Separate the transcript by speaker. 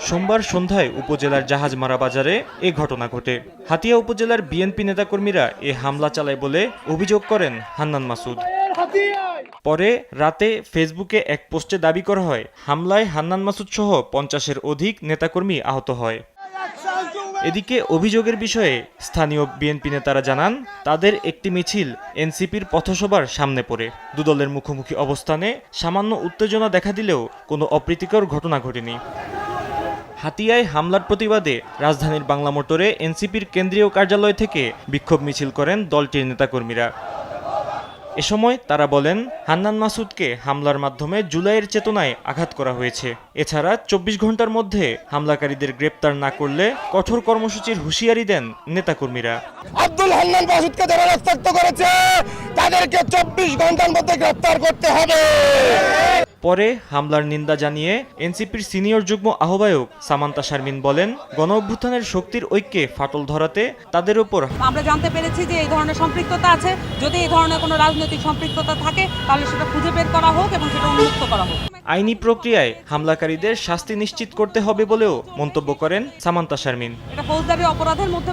Speaker 1: সোমবার সন্ধ্যায় উপজেলার জাহাজমারা বাজারে এ ঘটনা ঘটে। হাতিয়া উপজেলার বিএনপি নেতাকর্মীরা এ হামলা চালায় বলে অভিযোগ করেন হান্নান মাসুদ। পরে রাতে ফেসবুকে এক পোস্টে দাবি করা হয়, হামলায় হান্নান মাসুদ সহ 50-এর অধিক নেতাকর্মী আহত হয়। এদিকে অভিযোগের বিষয়ে স্থানীয় বিএনপি নেতারা জানান, তাদের একটি মিছিল এনসিপির পথসভার সামনে পড়ে। দুদলের মুখোমুখি অবস্থানে সামান্য উত্তেজনা দেখা দিলেও কোনো অপ্রীতিকর ঘটনা ঘটেনি। হাতিয়ায় হামলার প্রতিবাদে রাজধানীর বাংলা মোটরে এনসিপির কেন্দ্রীয় কার্যালয় থেকে বিক্ষোভ মিছিল করেন দলটির নেতাকর্মীরা। এ সময় তারা বলেন, হান্নান মাসুদকে হামলার মাধ্যমে জুলাইয়ের চেতনায় আঘাত করা হয়েছে। এছাড়া 24 ঘন্টার মধ্যে হামলাকারীদের গ্রেপ্তার না করলে কঠোর কর্মসূচির হুঁশিয়ারি দেন নেতাকর্মীরা।
Speaker 2: আব্দুল হান্নান মাসুদকে যারা রক্তাক্ত করেছে তাদেরকে 24 ঘন্টার মধ্যে গ্রেফতার করতে হবে।
Speaker 1: পরে হামলার নিন্দা জানিয়ে এনসিপির সিনিয়র যুগ্ম আহ্বায়ক সামান্তা শারমিন বলেন, গণঅভ্যুত্থানের শক্তির ঐক্যে ফাটল ধরাতে তাদের উপর
Speaker 3: আমরা জানতে পেরেছি যে এই ধরনের সম্পৃক্ততা আছে। যদি এই ধরনের কোনো রাজনৈতিক সম্পৃক্ততা থাকে তাহলে সেটা খুঁজে বের করা হোক এবং সেটা উন্মুক্ত করা হোক।
Speaker 1: আইনি প্রক্রিয়ায় হামলাকারীদের শাস্তি নিশ্চিত করতে হবে বলেও মন্তব্য করেন সামান্তা শারমিন।
Speaker 3: এটা ফৌজদারি অপরাধের মধ্যে